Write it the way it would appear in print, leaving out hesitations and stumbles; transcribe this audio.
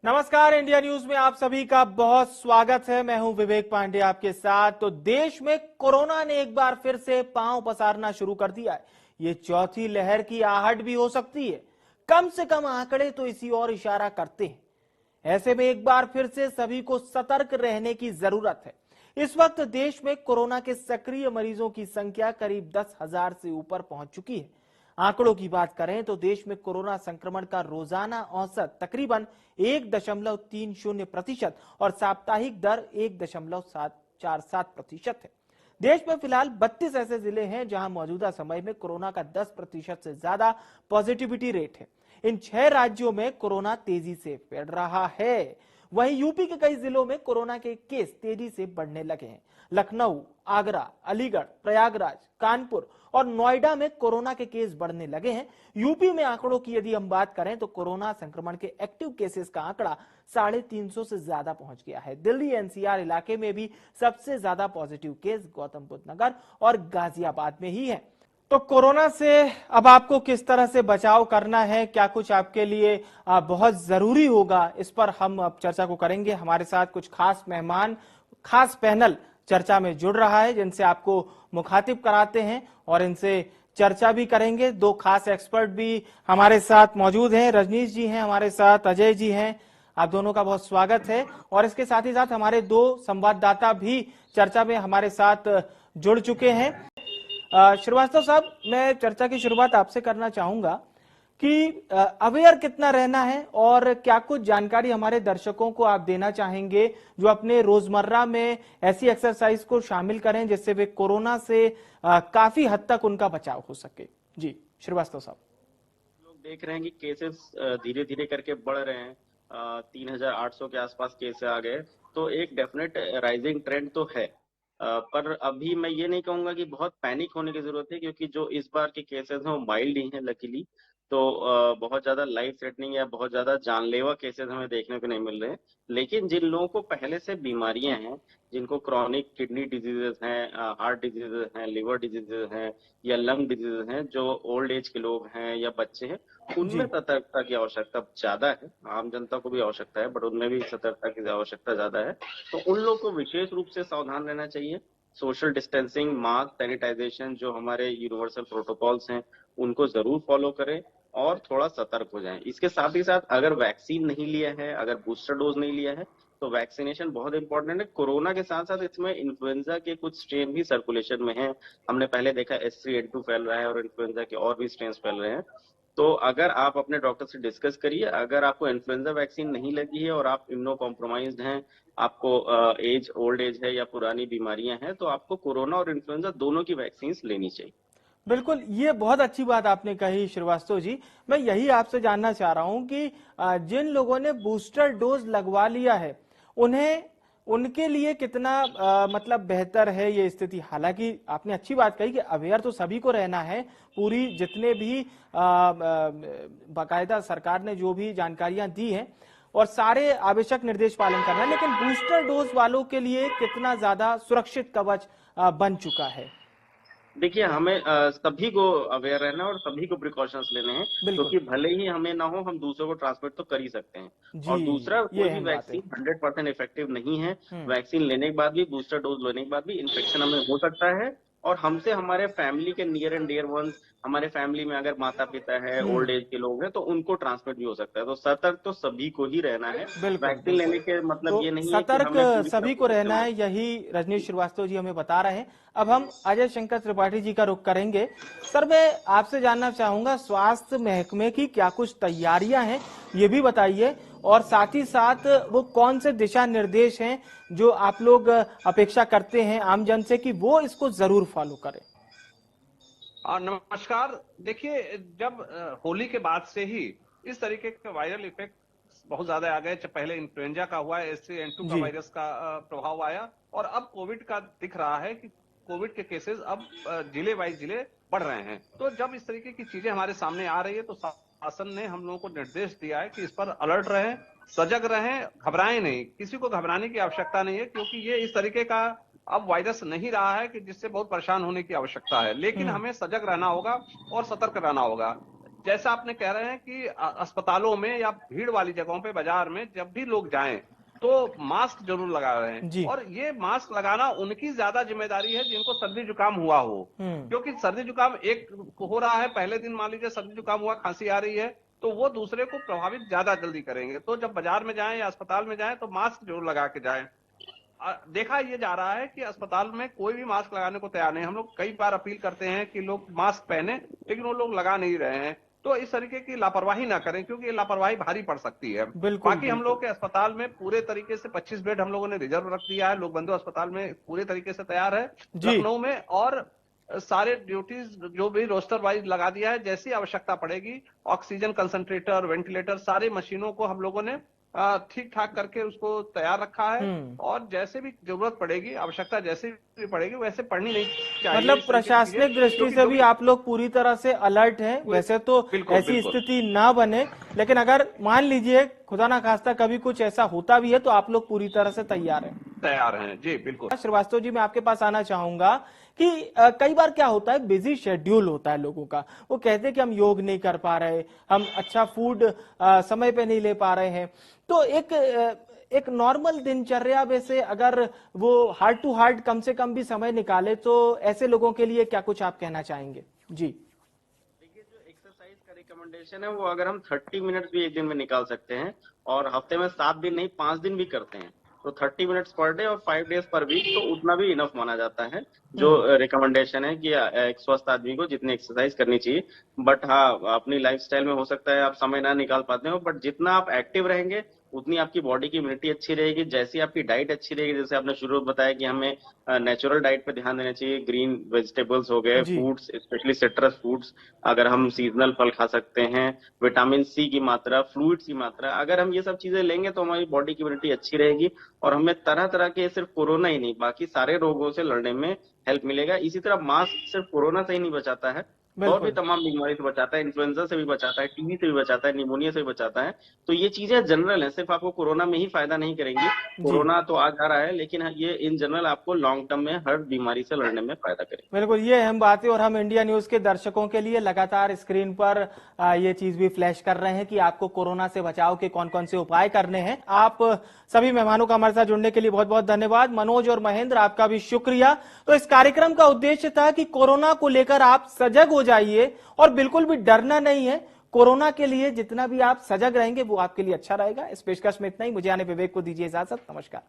नमस्कार, India news में आप सभी का बहुत स्वागत है। मैं हूं विवेक पांडे आपके साथ। तो देश में कोरोना ने एक बार फिर से पांव पसारना शुरू कर दिया है। ये चौथी लहर की आहट भी हो सकती है। कम से कम आंकड़े तो इसी ओर इशारा करते हैं। ऐसे में एक बार फिर से सभी को सतर्क रहने की जरूरत है। इस वक्त देश में कोरोना के सक्रिय मरीजों की संख्या करीब 10,000 से ऊपर पहुंच चुकी है। आंकड़ों की बात करें तो देश में कोरोना संक्रमण का रोजाना औसत तकरीबन 1.30% और साप्ताहिक दर 1.747% है। देश में फिलहाल 32 ऐसे जिले हैं जहां मौजूदा समय में कोरोना का 10% से ज्यादा पॉजिटिविटी रेट है। इन 6 राज्यों में कोरोना तेजी से फैल रहा है। वहीं यूपी के कई जिलों में कोरोना के केस तेजी से बढ़ने लगे हैं। लखनऊ, आगरा, अलीगढ़, प्रयागराज, कानपुर और नोएडा में कोरोना के केस बढ़ने लगे हैं। यूपी में आंकड़ों की यदि हम बात करें तो कोरोना संक्रमण के एक्टिव केसेस का आंकड़ा 350 से ज्यादा पहुंच गया है। दिल्ली एनसीआर इलाके में भी सबसे ज्यादा पॉजिटिव केस गौतम बुद्ध नगर और गाजियाबाद में ही है। तो कोरोना से अब आपको किस तरह से बचाव करना है, क्या कुछ आपके लिए बहुत जरूरी होगा, इस पर हम अब चर्चा को करेंगे। हमारे साथ कुछ खास मेहमान, खास पैनल चर्चा में जुड़ रहा है जिनसे आपको मुखातिब कराते हैं और इनसे चर्चा भी करेंगे। 2 खास एक्सपर्ट भी हमारे साथ मौजूद हैं। रजनीश जी हैं हमारे साथ, अजय जी हैं। आप दोनों का बहुत स्वागत है। और इसके साथ ही साथ हमारे 2 संवाददाता भी चर्चा में हमारे साथ जुड़ चुके हैं। श्रीवास्तव साहब, मैं चर्चा की शुरुआत आपसे करना चाहूंगा कि अवेयर कितना रहना है और क्या कुछ जानकारी हमारे दर्शकों को आप देना चाहेंगे जो अपने रोजमर्रा में ऐसी एक्सरसाइज को शामिल करें जिससे वे कोरोना से काफी हद तक उनका बचाव हो सके। जी श्रीवास्तव साहब। लोग देख रहे हैं कि केसेस धीरे धीरे करके बढ़ रहे हैं। 3,800 के आसपास केस आ गए, तो एक डेफिनेट राइजिंग ट्रेंड तो है। पर अभी मैं ये नहीं कहूंगा कि बहुत पैनिक होने की जरूरत है, क्योंकि जो इस बार के केसेस हैं वो माइल्ड ही हैं लकीली। तो बहुत ज्यादा लाइफ थ्रेटनिंग या बहुत ज्यादा जानलेवा केसेस हमें देखने को नहीं मिल रहे हैं। लेकिन जिन लोगों को पहले से बीमारियां हैं, जिनको क्रॉनिक किडनी डिजीजेस हैं, हार्ट डिजीजेस हैं, लिवर डिजीजेस हैं या लंग डिजीजेस हैं, जो ओल्ड एज के लोग हैं या बच्चे हैं, उनमें सतर्कता की आवश्यकता ज्यादा है। आम जनता को भी आवश्यकता है, बट उनमें भी सतर्कता की आवश्यकता ज्यादा है। तो उन लोगों को विशेष रूप से सावधान रहना चाहिए। सोशल डिस्टेंसिंग, मास्क, सैनिटाइजेशन, जो हमारे यूनिवर्सल प्रोटोकॉल्स हैं, उनको जरूर फॉलो करें और थोड़ा सतर्क हो जाएं। इसके साथ ही साथ अगर वैक्सीन नहीं लिया है, अगर बूस्टर डोज नहीं लिया है, तो वैक्सीनेशन बहुत इंपॉर्टेंट है। कोरोना के साथ साथ इसमें इन्फ्लुएंजा के कुछ स्ट्रेन भी सर्कुलेशन में हैं। हमने पहले देखा H3N2 फैल रहा है और इन्फ्लुएंजा के और भी स्ट्रेन फैल रहे हैं। तो अगर आप अपने डॉक्टर से डिस्कस करिए, अगर आपको इन्फ्लुएंजा वैक्सीन नहीं लगी है और आप इम्यूनो कॉम्प्रोमाइज्ड हैं, आपको ओल्ड एज है या पुरानी बीमारियां हैं, तो आपको कोरोना और इन्फ्लुएंजा दोनों की वैक्सीन लेनी चाहिए। बिल्कुल, ये बहुत अच्छी बात आपने कही श्रीवास्तव जी। मैं यही आपसे जानना चाह रहा हूं कि जिन लोगों ने बूस्टर डोज लगवा लिया है उन्हें, उनके लिए कितना मतलब बेहतर है ये स्थिति। हालांकि आपने अच्छी बात कही कि अवेयर तो सभी को रहना है। पूरी जितने भी बाकायदा सरकार ने जो भी जानकारियां दी हैं और सारे आवश्यक निर्देश पालन करना है, लेकिन बूस्टर डोज वालों के लिए कितना ज्यादा सुरक्षित कवच बन चुका है। देखिए, हमें सभी को अवेयर रहना है और सभी को प्रिकॉशंस लेने हैं, बिल्कुल क्योंकि भले ही हमें ना हो, हम दूसरों को ट्रांसमिट तो कर ही सकते हैं। जी, और दूसरा, ये कोई भी अहम बात है। वैक्सीन 100% इफेक्टिव नहीं है। वैक्सीन लेने के बाद भी, बूस्टर डोज लेने के बाद भी इन्फेक्शन हमें हो सकता है, और हमसे हमारे फैमिली के नियर एंड डियर वंस, हमारे फैमिली में अगर माता पिता है, ओल्ड एज के लोग हैं, तो उनको ट्रांसमिट भी हो सकता है। तो सतर्क तो सभी को ही रहना है। बिल्कुल वैक्सीन बिल्कुल। लेने के मतलब तो ये नहीं है कि सतर्क हमें पूरी तरह सभी को रहना प्रोटेक्शन है, यही रजनीश श्रीवास्तव जी हमें बता रहे हैं। अब हम अजय शंकर त्रिपाठी जी का रुख करेंगे। सर, मैं आपसे जानना चाहूंगा स्वास्थ्य महकमे की क्या कुछ तैयारियां हैं, ये भी बताइए। और साथ ही साथ वो कौन से दिशा निर्देश हैं जो आप लोग अपेक्षा करते हैं आम जन से कि वो इसको जरूर फॉलो करें। नमस्कार। देखिए, जब होली के बाद से ही इस तरीके के वायरल इफेक्ट बहुत ज्यादा आ गए। पहले इन्फ्लुएंजा का हुआ, H3N2 का जी वायरस का प्रभाव आया, और अब कोविड का दिख रहा है कि कोविड के केसेस अब जिले वाइज जिले बढ़ रहे हैं। तो जब इस तरीके की चीजें हमारे सामने आ रही है, तो शासन ने हम लोगों को निर्देश दिया है कि इस पर अलर्ट रहें, सजग रहें, घबराएं नहीं। किसी को घबराने की आवश्यकता नहीं है, क्योंकि ये इस तरीके का अब वायरस नहीं रहा है कि जिससे बहुत परेशान होने की आवश्यकता है। लेकिन हमें सजग रहना होगा और सतर्क रहना होगा। जैसा आपने कह रहे हैं कि अस्पतालों में या भीड़ वाली जगहों पे, बाजार में जब भी लोग जाएं तो मास्क जरूर लगा रहे हैं। और ये मास्क लगाना उनकी ज्यादा जिम्मेदारी है जिनको सर्दी जुकाम हुआ हो, क्योंकि सर्दी जुकाम एक हो रहा है, पहले दिन मान लीजिए सर्दी जुकाम हुआ, खांसी आ रही है, तो वो दूसरे को प्रभावित ज्यादा जल्दी करेंगे। तो जब बाजार में जाएं या अस्पताल में जाएं तो मास्क जरूर लगा के जाएं। देखा ये जा रहा है कि अस्पताल में कोई भी मास्क लगाने को तैयार नहीं। हम लोग कई बार अपील करते हैं कि लोग मास्क पहने, लेकिन वो लोग लगा नहीं रहे हैं। तो इस तरीके की लापरवाही ना करें, क्योंकि ये लापरवाही भारी पड़ सकती है। बाकी हम लोग के अस्पताल में पूरे तरीके से 25 बेड हम लोगों ने रिजर्व रख दिया है। लोक बंधु अस्पताल में पूरे तरीके से तैयार है लखनऊ में, और सारे ड्यूटीज जो भी रोस्टर वाइज लगा दिया है। जैसी आवश्यकता पड़ेगी ऑक्सीजन कंसंट्रेटर, वेंटिलेटर, सारी मशीनों को हम लोगों ने ठीक ठाक करके उसको तैयार रखा है। और जैसे भी जरूरत पड़ेगी, आवश्यकता जैसे भी पड़ेगी, वैसे पड़नी नहीं चाहिए। मतलब प्रशासनिक दृष्टि से भी आप लोग पूरी तरह से अलर्ट हैं। वैसे तो ऐसी स्थिति ना बने, लेकिन अगर मान लीजिए खुदा ना खास्ता कभी कुछ ऐसा होता भी है तो आप लोग पूरी तरह से तैयार हैं। जी बिल्कुल। श्रीवास्तव जी, मैं आपके पास आना चाहूंगा कि कई बार क्या होता है, बिजी शेड्यूल होता है लोगों का। वो कहते हैं कि हम योग नहीं कर पा रहे, हम अच्छा फूड समय पे नहीं ले पा रहे हैं। तो एक नॉर्मल दिनचर्या में से अगर वो हार्ट टू हार्ट कम से कम भी समय निकाले, तो ऐसे लोगों के लिए क्या कुछ आप कहना चाहेंगे? जी देखिए, जो एक्सरसाइज का रिकमेंडेशन है वो अगर हम 30 मिनट भी एक दिन में निकाल सकते हैं, और हफ्ते में 7 दिन नहीं 5 दिन भी करते हैं, तो 30 मिनट्स पर डे और 5 डेज पर वीक, तो उतना भी इनफ माना जाता है। जो रिकमेंडेशन है कि एक स्वस्थ आदमी को जितनी एक्सरसाइज करनी चाहिए। बट हाँ, अपनी लाइफस्टाइल में हो सकता है आप समय ना निकाल पाते हो, बट जितना आप एक्टिव रहेंगे उतनी आपकी बॉडी की इम्यूनिटी अच्छी रहेगी। जैसी आपकी डाइट अच्छी रहेगी, जैसे आपने शुरू में बताया कि हमें नेचुरल डाइट पे ध्यान देना चाहिए। ग्रीन वेजिटेबल्स हो गए, फ्रूट्स, स्पेशली सिट्रस फ्रूट्स, अगर हम सीजनल फल खा सकते हैं, विटामिन सी की मात्रा, फ्लूइड्स की मात्रा, अगर हम ये सब चीजें लेंगे तो हमारी बॉडी की इम्यूनिटी अच्छी रहेगी, और हमें तरह तरह के, सिर्फ कोरोना ही नहीं बाकी सारे रोगों से लड़ने में हेल्प मिलेगा। इसी तरह मास्क सिर्फ कोरोना से ही नहीं बचाता है, और भी तमाम बीमारी से बचाता है, इन्फ्लुएंजा से भी बचाता है, टीबी से भी बचाता है, निमोनिया से भी बचाता है। तो ये चीजें जनरल है, सिर्फ आपको कोरोना में ही फायदा नहीं करेंगी। कोरोना तो आ जा रहा है, लेकिन ये इन जनरल आपको लॉन्ग टर्म में हर बीमारी से लड़ने में फायदा करेगी। बिल्कुल, ये अहम बात है, और हम इंडिया न्यूज के दर्शकों के लिए लगातार स्क्रीन पर ये चीज भी फ्लैश कर रहे हैं कि आपको कोरोना से बचाव के कौन कौन से उपाय करने हैं। आप सभी मेहमानों का हमारे साथ जुड़ने के लिए बहुत बहुत धन्यवाद। मनोज और महेंद्र, आपका भी शुक्रिया। तो इस कार्यक्रम का उद्देश्य था कि कोरोना को लेकर आप सजग हो जाइए, और बिल्कुल भी डरना नहीं है। कोरोना के लिए जितना भी आप सजग रहेंगे वो आपके लिए अच्छा रहेगा। इस पेशकश में इतना ही। मुझे आने विवेक को दीजिए इजाजत। नमस्कार।